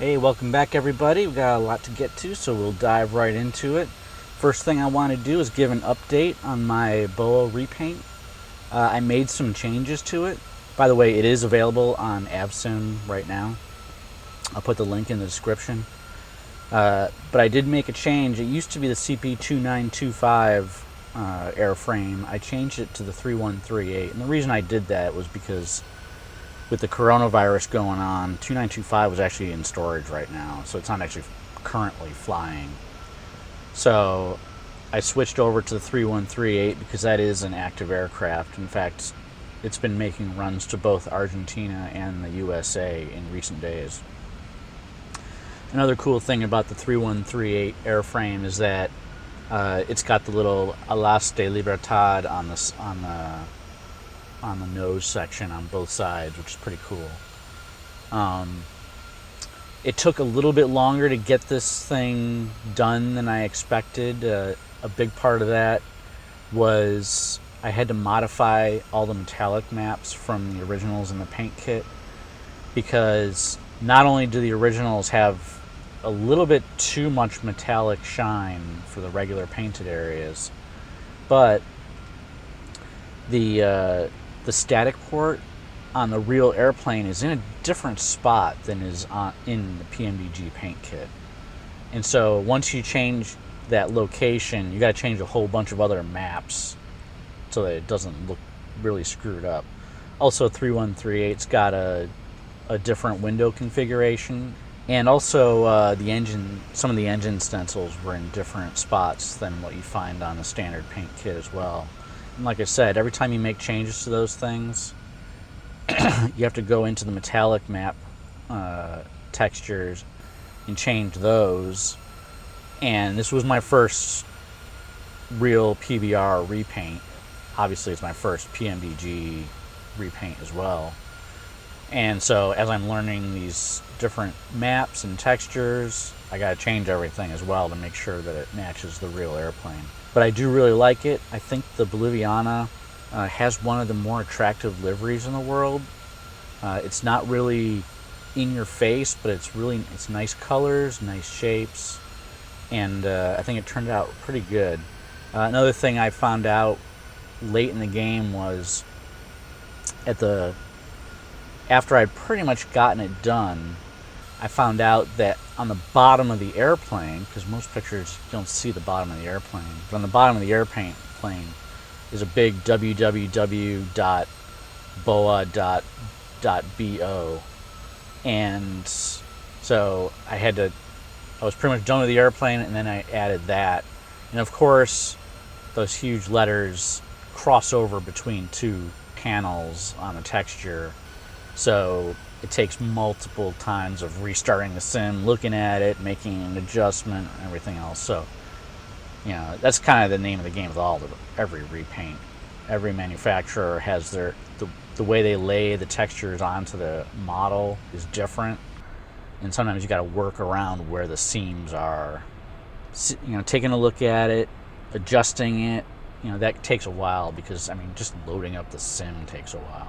Hey, welcome back everybody. We got a lot to get to, so we'll dive right into it. First thing I want to do is give an update on my BoA Repaint. I made some changes to it. By the way, it is available on AvSim right now. I'll put the link in the description. But I did make a change. It used to be the CP2925 airframe. I changed it to the 3138, and the reason I did that was because with the coronavirus going on, 2925 was actually in storage right now, so it's not actually currently flying. So I switched over to the 3138 because that is an active aircraft. In fact, it's been making runs to both Argentina and the USA in recent days. Another cool thing about the 3138 airframe is that it's got the little Alas de Libertad on the nose section on both sides, which is pretty cool. It took a little bit longer to get this thing done than I expected. A big part of that was I had to modify all the metallic maps from the originals in the paint kit, because not only do the originals have a little bit too much metallic shine for the regular painted areas, but the static port on the real airplane is in a different spot than is in the PMDG paint kit. And so once you change that location, you got to change a whole bunch of other maps so that it doesn't look really screwed up. Also, 3138's got a different window configuration, and also some of the engine stencils were in different spots than what you find on the standard paint kit as well. And like I said, every time you make changes to those things, you have to go into the metallic map textures and change those. And this was my first real PBR repaint. Obviously, it's my first PMDG repaint as well. And so as I'm learning these different maps and textures, I got to change everything as well to make sure that it matches the real airplane. But I do really like it. I think the Boliviana has one of the more attractive liveries in the world. It's not really in your face, but it's nice colors, nice shapes, and I think it turned out pretty good. Another thing I found out late in the game was after I'd pretty much gotten it done, I found out that on the bottom of the airplane, because most pictures you don't see the bottom of the airplane, but on the bottom of the airplane is a big www.boa.bo. And so I was pretty much done with the airplane, and then I added that. And of course, those huge letters cross over between two panels on the texture. So it takes multiple times of restarting the sim, looking at it, making an adjustment, and everything else. So, that's kind of the name of the game with every repaint. Every manufacturer has the way they lay the textures onto the model is different, and sometimes you got to work around where the seams are. Taking a look at it, adjusting it, that takes a while, because just loading up the sim takes a while.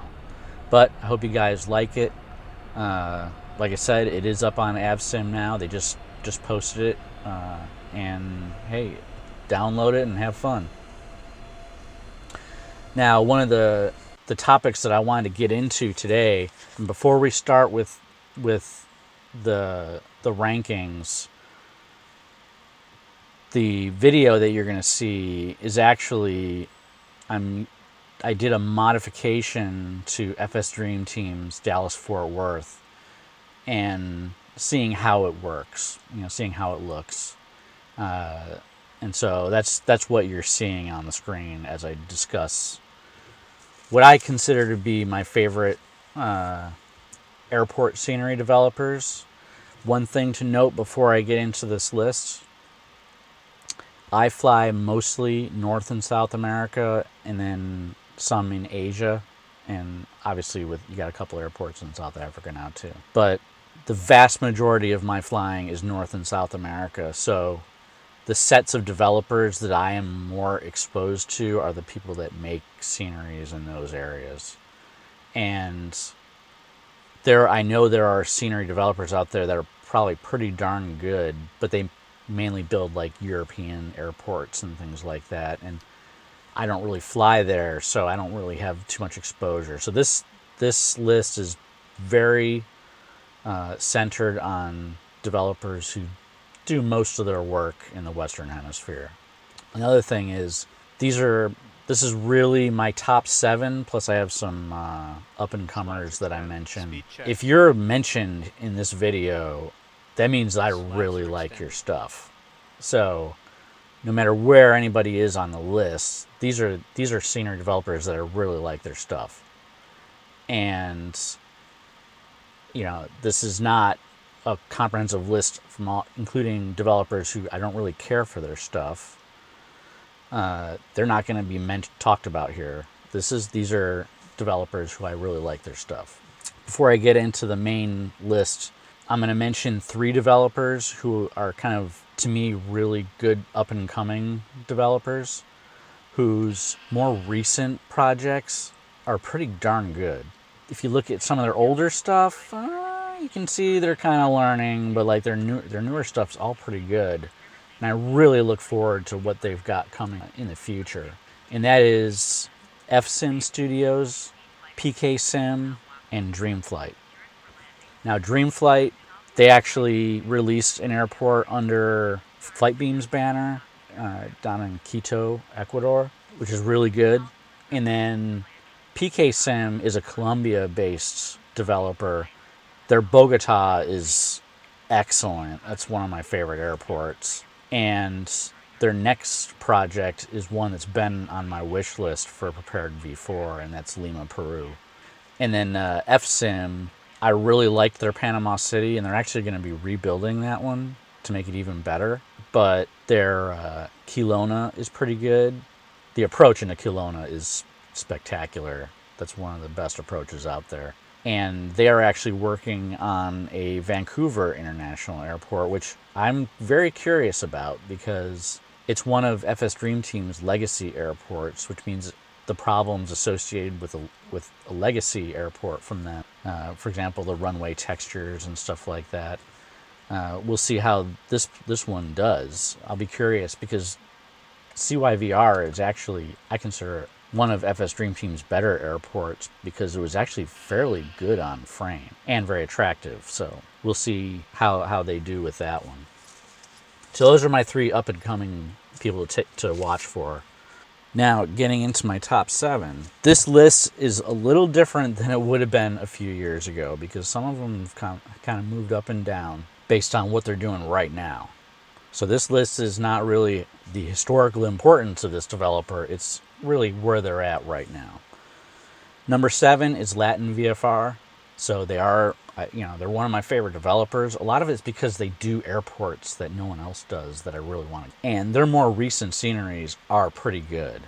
But I hope you guys like it. Like I said, it is up on AvSim now. They just posted it, and hey, download it and have fun. Now, one of the topics that I wanted to get into today, and before we start with the rankings, the video that you're going to see is actually I did a modification to FS Dream Team's Dallas-Fort Worth, and seeing how it works, seeing how it looks. And so that's what you're seeing on the screen as I discuss what I consider to be my favorite airport scenery developers. One thing to note before I get into this list: I fly mostly North and South America, and then some in Asia, and obviously you got a couple airports in South Africa now too. But the vast majority of my flying is North and South America, so the sets of developers that I am more exposed to are the people that make sceneries in those areas. And I know there are scenery developers out there that are probably pretty darn good, but they mainly build like European airports and things like that. And I don't really fly there, so I don't really have too much exposure. So this list is very centered on developers who do most of their work in the Western Hemisphere. Another thing is this is really my top 7, plus I have some up-and-comers that I mentioned. If you're mentioned in this video, that means I really like your stuff. So no matter where anybody is on the list, these are senior developers that I really like their stuff. And, you know, this is not a comprehensive list from including developers who I don't really care for their stuff. They're not going to be talked about here. These are developers who I really like their stuff. Before I get into the main list, I'm going to mention 3 developers who are kind of, to me, really good up-and-coming developers whose more recent projects are pretty darn good. If you look at some of their older stuff, you can see they're kind of learning, but like their newer stuff's all pretty good. And I really look forward to what they've got coming in the future. And that is FSim Studios, PK Sim, and Dreamflight. Now Dreamflight, they actually released an airport under Flightbeam's banner down in Quito, Ecuador, which is really good. And then PK Sim is a Colombia-based developer. Their Bogota is excellent. That's one of my favorite airports. And their next project is one that's been on my wish list for Prepared V4, and that's Lima, Peru. And then FSim, I really liked their Panama City, and they're actually going to be rebuilding that one to make it even better. But their Kelowna is pretty good. The approach into Kelowna is spectacular. That's one of the best approaches out there. And they are actually working on a Vancouver International Airport, which I'm very curious about because it's one of FS Dream Team's legacy airports, which means the problems associated with a legacy airport from them. For example, the runway textures and stuff like that. We'll see how this one does. I'll be curious because CYVR is actually, I consider, one of FS Dream Team's better airports because it was actually fairly good on frame and very attractive. So we'll see how they do with that one. So those are my 3 up-and-coming people to watch for. Now, getting into my top 7. This list is a little different than it would have been a few years ago because some of them have kind of moved up and down based on what they're doing right now. So this list is not really the historical importance of this developer. It's really where they're at right now. Number 7 is Latin VFR. So they are, they're one of my favorite developers. A lot of it's because they do airports that no one else does that I really want to. And their more recent sceneries are pretty good.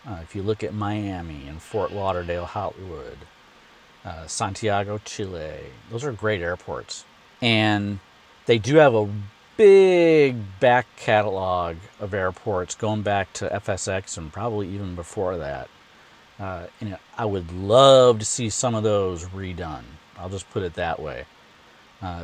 If you look at Miami and Fort Lauderdale, Hollywood, Santiago, Chile, those are great airports. And they do have a big back catalog of airports going back to FSX and probably even before that. I would love to see some of those redone. I'll just put it that way.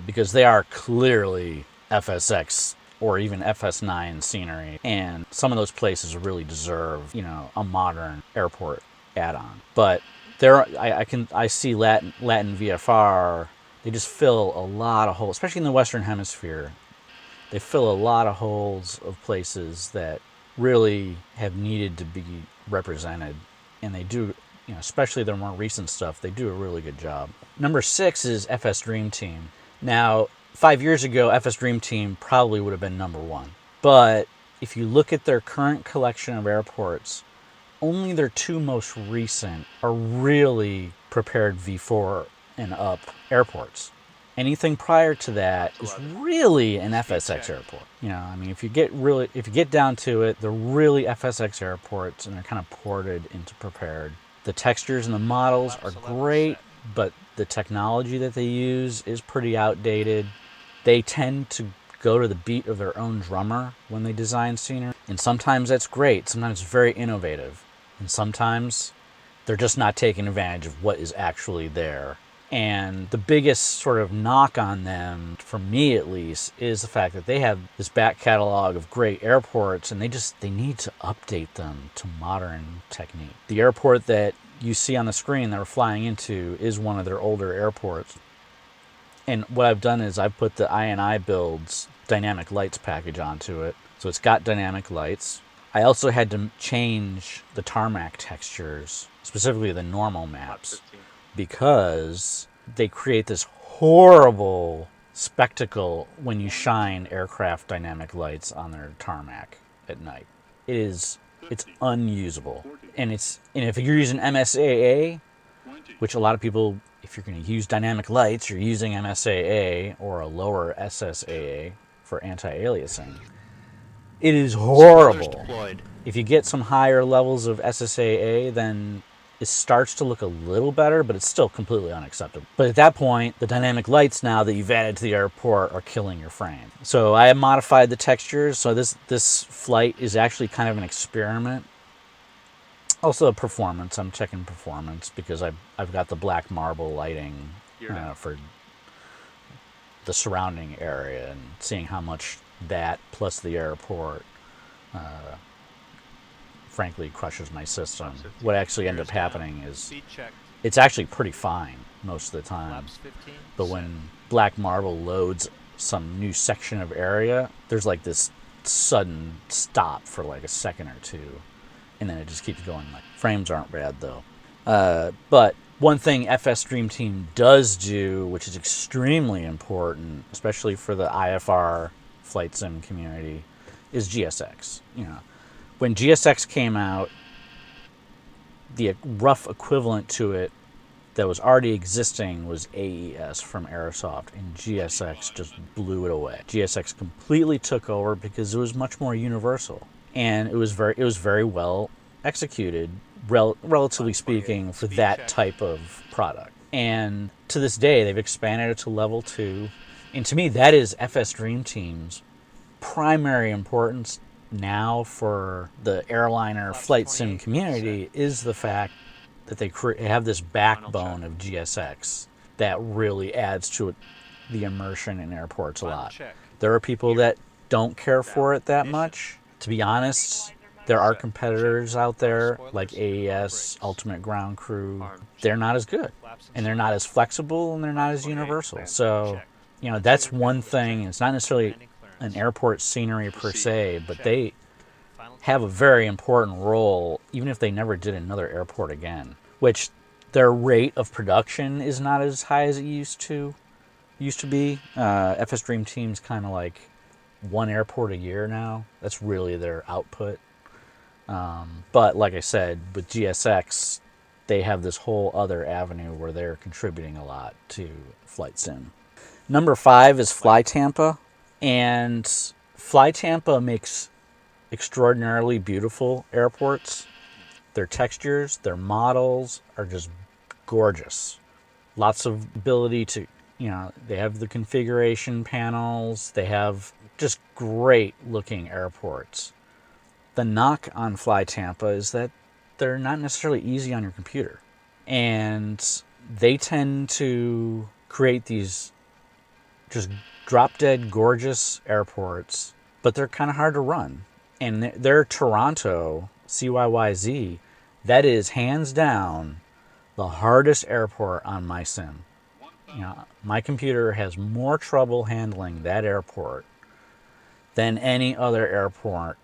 Because they are clearly FSX or even FS9 scenery. And some of those places really deserve, a modern airport add-on. But I see Latin VFR, they just fill a lot of holes, especially in the Western Hemisphere. They fill a lot of holes of places that really have needed to be represented. And they do, especially their more recent stuff, they do a really good job. Number 6 is FS Dream Team. Now, 5 years ago, FS Dream Team probably would have been number 1. But if you look at their current collection of airports, only their 2 most recent are really Prepared V4 and up airports. Anything prior to that is really an FSX airport. If you get down to it, they're really FSX airports and they're kind of ported into Prepared. The textures and the models are great, but the technology that they use is pretty outdated. They tend to go to the beat of their own drummer when they design scenery. And sometimes that's great. Sometimes it's very innovative. And sometimes they're just not taking advantage of what is actually there. And the biggest sort of knock on them, for me at least, is the fact that they have this back catalog of great airports, and they need to update them to modern technique. The airport that you see on the screen that we're flying into is one of their older airports. And what I've done is I've put the I&I Builds dynamic lights package onto it. So it's got dynamic lights. I also had to change the tarmac textures, specifically the normal maps, because they create this horrible spectacle when you shine aircraft dynamic lights on their tarmac at night. It's unusable. And if you're using MSAA, which a lot of people, if you're going to use dynamic lights, you're using MSAA or a lower SSAA for anti-aliasing. It is horrible. If you get some higher levels of SSAA, then it starts to look a little better, but it's still completely unacceptable. But at that point, the dynamic lights now that you've added to the airport are killing your frame. So I have modified the textures. So this flight is actually kind of an experiment. Also performance. I'm checking performance because I've got the black marble lighting for the surrounding area and seeing how much that plus the airport frankly crushes my system. What actually ended up happening is it's actually pretty fine most of the time. But when black marble loads some new section of area, there's like this sudden stop for like a second or two. And then it just keeps going. Like, frames aren't bad though. But one thing FS Dream Team does do, which is extremely important, especially for the IFR flight sim community, is GSX. When GSX came out, the rough equivalent to it that was already existing was AES from Airsoft, and GSX just blew it away. GSX completely took over because it was much more universal, and it was very well executed, relatively speaking, for that type of product. And to this day, they've expanded it to level 2, and to me, that is FS Dream Team's primary importance now for the airliner flight sim community is the fact that they have this backbone of GSX that really adds to the immersion in airports a lot. There are people that don't care for it that much. To be honest, there are competitors out there like AES, Ultimate Ground Crew. They're not as good, and they're not as flexible, and they're not as universal. So, that's one thing. It's not necessarily an airport scenery per se, but they have a very important role, even if they never did another airport again, which their rate of production is not as high as it used to be. FS Dream Team's kind of like one airport a year now. That's really their output. But like I said, with GSX, they have this whole other avenue where they're contributing a lot to flight sim. Number 5 is FlyTampa. And FlyTampa makes extraordinarily beautiful airports. Their textures, their models are just gorgeous. Lots of ability to, they have the configuration panels. They have just great looking airports. The knock on FlyTampa is that they're not necessarily easy on your computer. And they tend to create these just drop-dead gorgeous airports, but they're kind of hard to run. And their Toronto, CYYZ, that is hands down the hardest airport on my sim. My computer has more trouble handling that airport than any other airport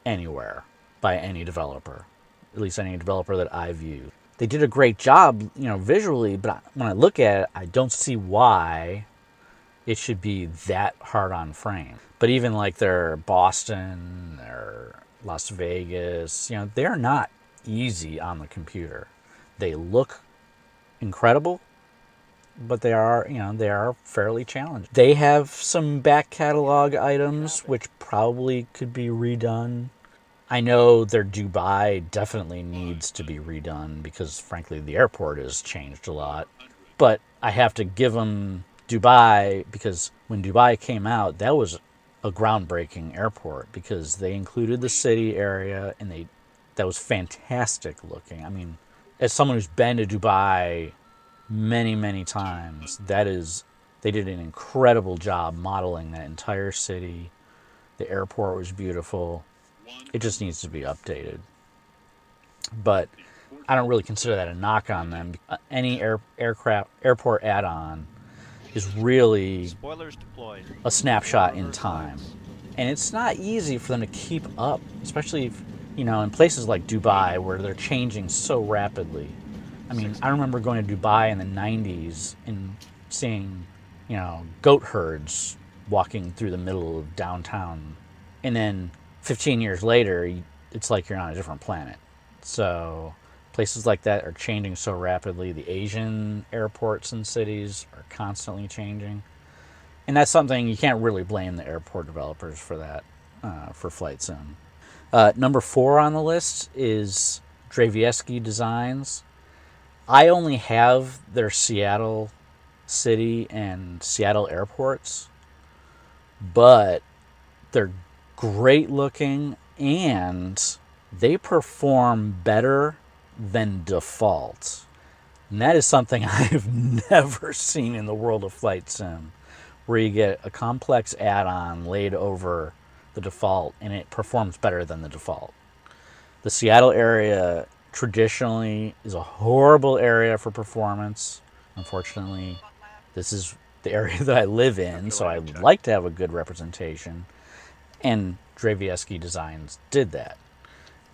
anywhere by any developer, at least any developer that I've used. They did a great job, visually, but when I look at it, I don't see why it should be that hard on frame. But even like their Boston, their Las Vegas, they are not easy on the computer. They look incredible, but they are fairly challenging. They have some back catalog items which probably could be redone. I know their Dubai definitely needs to be redone because frankly the airport has changed a lot. But I have to give them Dubai because when Dubai came out, that was a groundbreaking airport because they included the city area and that was fantastic looking. I mean, as someone who's been to Dubai many, many times. They did an incredible job modeling that entire city. The airport was beautiful. It just needs to be updated. But I don't really consider that a knock on them. Any airport add-on is really a snapshot in time. And it's not easy for them to keep up, especially if, in places like Dubai where they're changing so rapidly. I mean, I remember going to Dubai in the 90s and seeing, goat herds walking through the middle of downtown. And then 15 years later, it's like you're on a different planet. So places like that are changing so rapidly. The Asian airports and cities are constantly changing. And that's something you can't really blame the airport developers for that, for Flight Sim. Number 4 on the list is Drevieski Designs. I only have their Seattle City and Seattle airports, but they're great looking and they perform better than default. And that is something I've never seen in the world of Flight Sim, where you get a complex add-on laid over the default and it performs better than the default. The Seattle area traditionally is a horrible area for performance. Unfortunately, this is the area that I live in, so I would like to have a good representation. And Drevieski Designs did that.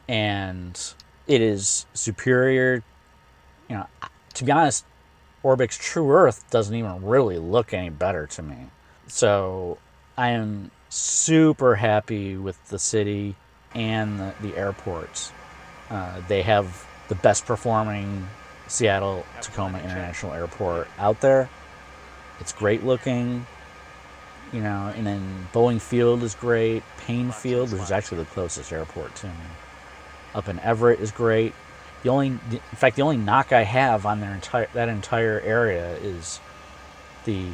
And it is superior. To be honest, Orbic's True Earth doesn't even really look any better to me. So I am super happy with the city and the airports. They have the best performing Seattle Tacoma International Airport out there. It's great looking, and then Boeing Field is great. Payne Field, which is actually the closest airport to me, up in Everett, is great. The only knock I have on that entire area is the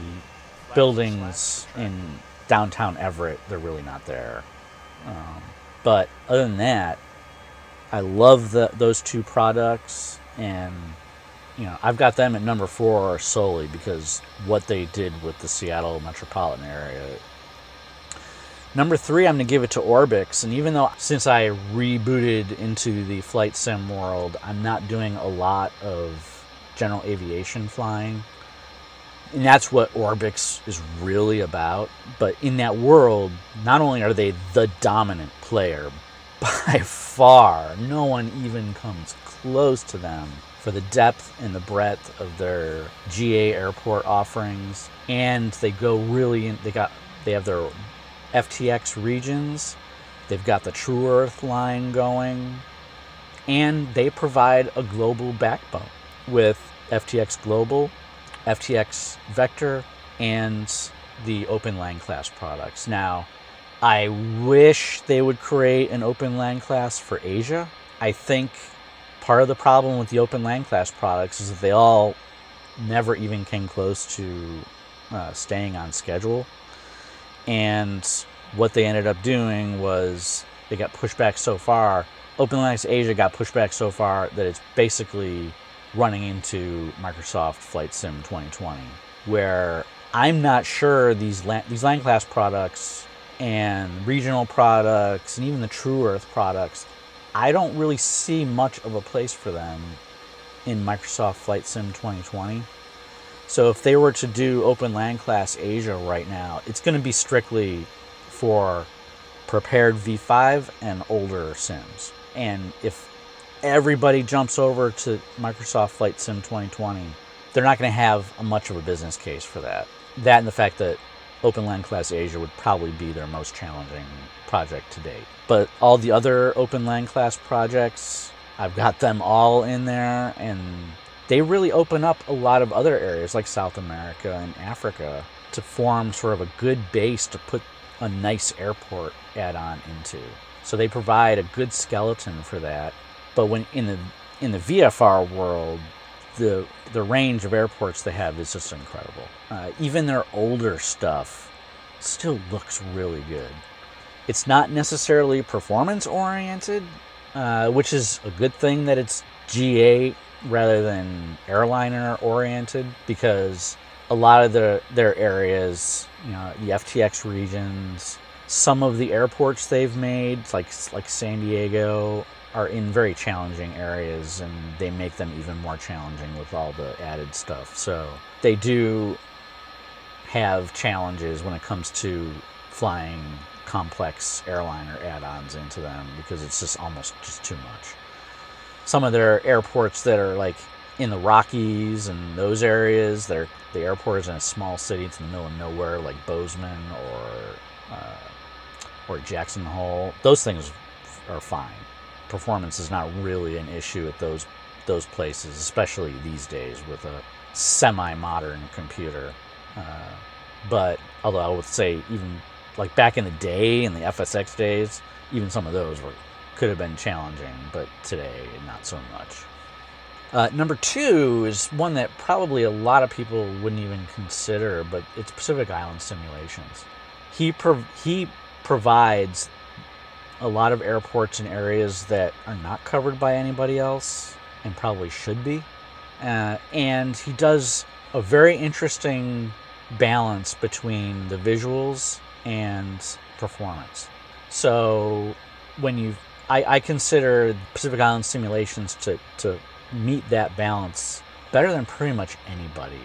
buildings in downtown Everett. They're really not there. But other than that, I love those two products, and I've got them at number 4 solely because what they did with the Seattle metropolitan area. Number 3, I'm going to give it to Orbix, and even though since I rebooted into the Flight Sim world, I'm not doing a lot of general aviation flying, and that's what Orbix is really about. But in that world, not only are they the dominant player, by far, no one even comes close to them for the depth and the breadth of their GA airport offerings. And they go really in, they have their FTX regions, they've got the True Earth line going, and they provide a global backbone with FTX Global, FTX Vector, and the Open Land class products. Now, I wish they would create an Open Land class for Asia. I think part of the problem with the Open Land class products is that they all never even came close to staying on schedule. And what they ended up doing was they got pushed back so far. Open Land Asia got pushed back so far that it's basically running into Microsoft Flight Sim 2020, where I'm not sure these land class products and regional products and even the True Earth products, I don't really see much of a place for them in Microsoft Flight Sim 2020. So if they were to do Open Land Class Asia right now, it's going to be strictly for prepared V5 and older sims. And if everybody jumps over to Microsoft Flight Sim 2020, they're not going to have much of a business case for that. That and the fact that Open Land Class Asia would probably be their most challenging project to date. But all the other Open Land Class projects, I've got them all in there, and they really open up a lot of other areas like South America and Africa to form sort of a good base to put a nice airport add-on into. So they provide a good skeleton for that. But when in the VFR world, the range of airports they have is just incredible. Even their older stuff still looks really good. It's not necessarily performance oriented, which is a good thing that it's GA rather than airliner oriented, because a lot of their areas, the FTX regions, some of the airports they've made, like San Diego, are in very challenging areas, and they make them even more challenging with all the added stuff. So they do have challenges when it comes to flying complex airliner add-ons into them, because it's just almost just too much. Some of their airports that are like in the Rockies and those areas, the airport is in a small city, it's in the middle of nowhere, like Bozeman or Jackson Hole. Those things are fine. Performance is not really an issue at those places, especially these days with a semi-modern computer. But although I would say, even like back in the day, in the FSX days, even some of those could have been challenging, but today not so much. Number 2 is one that probably a lot of people wouldn't even consider, but it's Pacific Island Simulations. He provides a lot of airports in areas that are not covered by anybody else and probably should be. And he does a very interesting balance between the visuals and performance. So I consider Pacific Island Simulations to meet that balance better than pretty much anybody,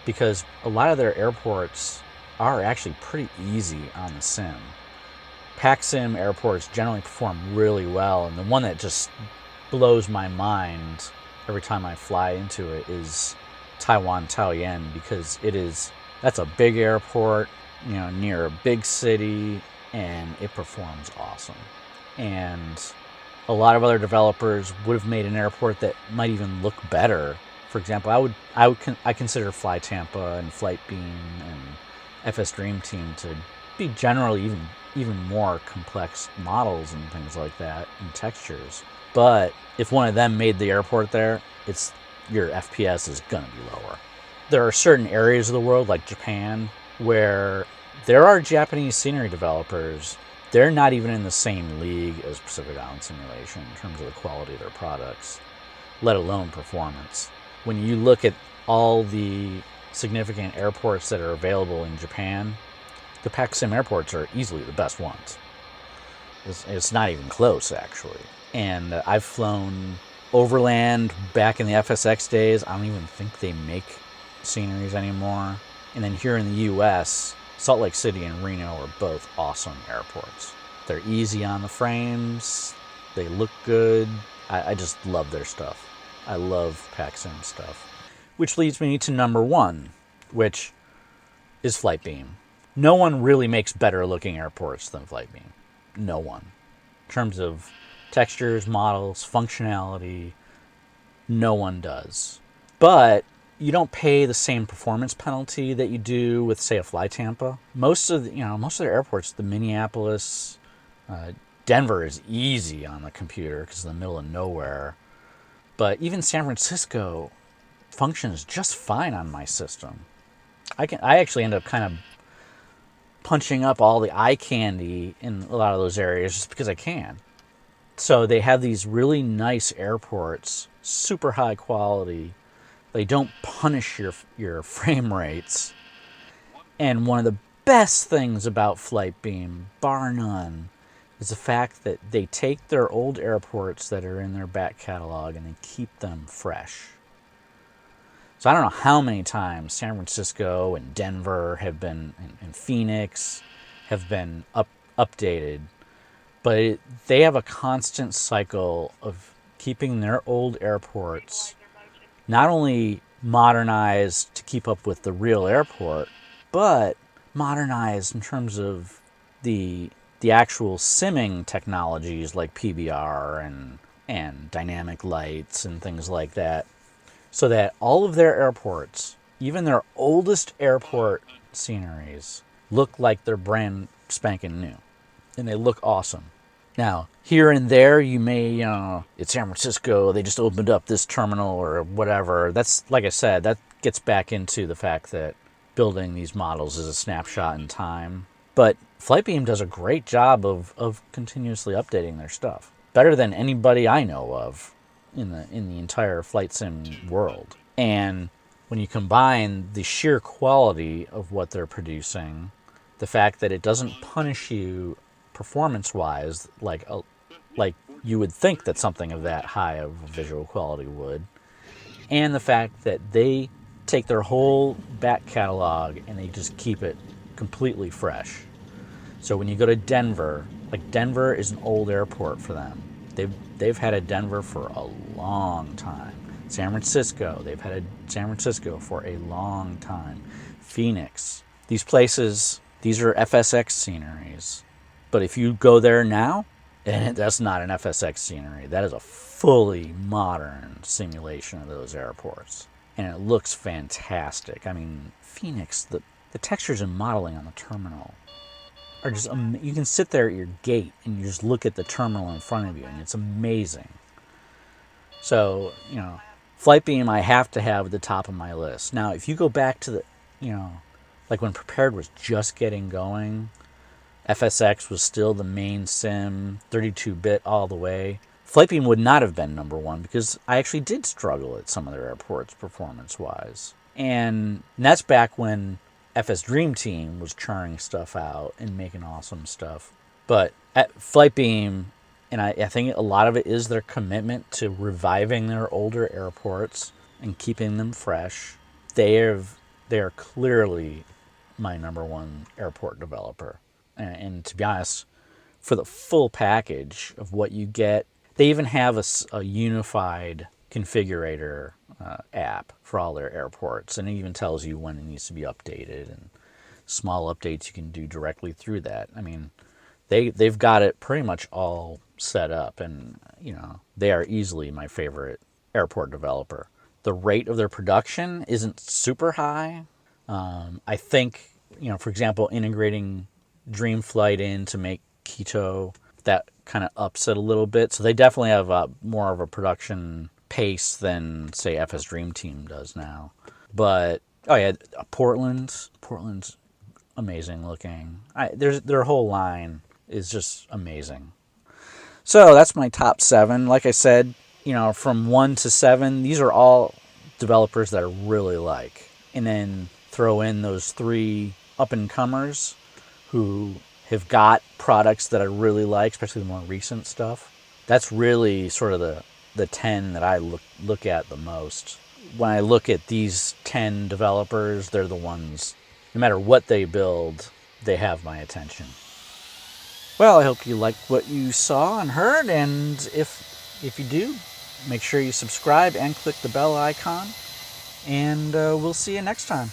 because a lot of their airports are actually pretty easy on the sim. PacSim airports generally perform really well, and the one that just blows my mind every time I fly into it is Taiwan Taoyuan, because that's a big airport, near a big city, and it performs awesome. And a lot of other developers would have made an airport that might even look better. For example, I consider FlyTampa and FlightBeam and FS Dream Team to be generally even more complex models and things like that, and textures. But if one of them made the airport there, your FPS is gonna be lower. There are certain areas of the world, like Japan, where there are Japanese scenery developers. They're not even in the same league as Pacific Island Simulation in terms of the quality of their products, let alone performance. When you look at all the significant airports that are available in Japan, the PacSim airports are easily the best ones. It's not even close, actually. And I've flown overland back in the FSX days. I don't even think they make sceneries anymore. And then here in the U.S., Salt Lake City and Reno are both awesome airports. They're easy on the frames. They look good. I just love their stuff. I love PacSim stuff. Which leads me to number 1, which is FlightBeam. No one really makes better looking airports than FlightBeam. No one. In terms of textures, models, functionality, no one does. But you don't pay the same performance penalty that you do with, say, a FlyTampa. Most of their airports, the Minneapolis, Denver is easy on the computer because it's in the middle of nowhere. But even San Francisco functions just fine on my system. I actually end up kind of punching up all the eye candy in a lot of those areas just because I can. So they have these really nice airports, super high quality. They don't punish your frame rates. And one of the best things about FlightBeam, bar none, is the fact that they take their old airports that are in their back catalog and they keep them fresh. So I don't know how many times San Francisco and Denver have been, and Phoenix have been updated, but they have a constant cycle of keeping their old airports not only modernized to keep up with the real airport, but modernized in terms of the actual simming technologies like PBR and dynamic lights and things like that, so that all of their airports, even their oldest airport sceneries, look like they're brand spanking new. And they look awesome. Now, here and there, you may, it's San Francisco, they just opened up this terminal or whatever. That's, like I said, that gets back into the fact that building these models is a snapshot in time. But FlightBeam does a great job of continuously updating their stuff. Better than anybody I know of. in the entire flight sim world. And when you combine the sheer quality of what they're producing, the fact that it doesn't punish you performance-wise like you would think that something of that high of visual quality would, and the fact that they take their whole back catalog and they just keep it completely fresh. So when you go to Denver, like Denver is an old airport for them. They've had a Denver for a long time. San Francisco, they've had a San Francisco for a long time. Phoenix, these places, these are FSX sceneries. But if you go there now, and that's not an FSX scenery, that is a fully modern simulation of those airports. And it looks fantastic. I mean, Phoenix, the textures and modeling on the terminal are just, you can sit there at your gate and you just look at the terminal in front of you, and it's amazing. So, you know, FlightBeam I have to have at the top of my list. Now, if you go back to the, you know, like when Prepared was just getting going, FSX was still the main sim, 32-bit all the way. FlightBeam would not have been number one because I actually did struggle at some of their airports performance-wise. And that's back when FS Dream Team was churning stuff out and making awesome stuff. But at FlightBeam, and I think a lot of it is their commitment to reviving their older airports and keeping them fresh. They are clearly my number one airport developer. And to be honest, for the full package of what you get, they even have a unified configurator app for all their airports, and it even tells you when it needs to be updated, and small updates you can do directly through that. I mean, they've got it pretty much all set up, and you know, they are easily my favorite airport developer. The rate of their production isn't super high. I think, you know, for example, integrating Dreamflight in to make Quito, that kind of ups it a little bit. So they definitely have more of a production pace than, say, FS Dream Team does now. But, oh yeah, Portland's amazing looking. Their whole line is just amazing. So that's my top 7. Like I said, you know, from 1 to 7, these are all developers that I really like. And then throw in those 3 up-and-comers who have got products that I really like, especially the more recent stuff. That's really sort of the 10 that I look at the most. When I look at these 10 developers, they're the ones, no matter what they build, they have my attention. Well, I hope you liked what you saw and heard, and if you do, make sure you subscribe and click the bell icon, and we'll see you next time.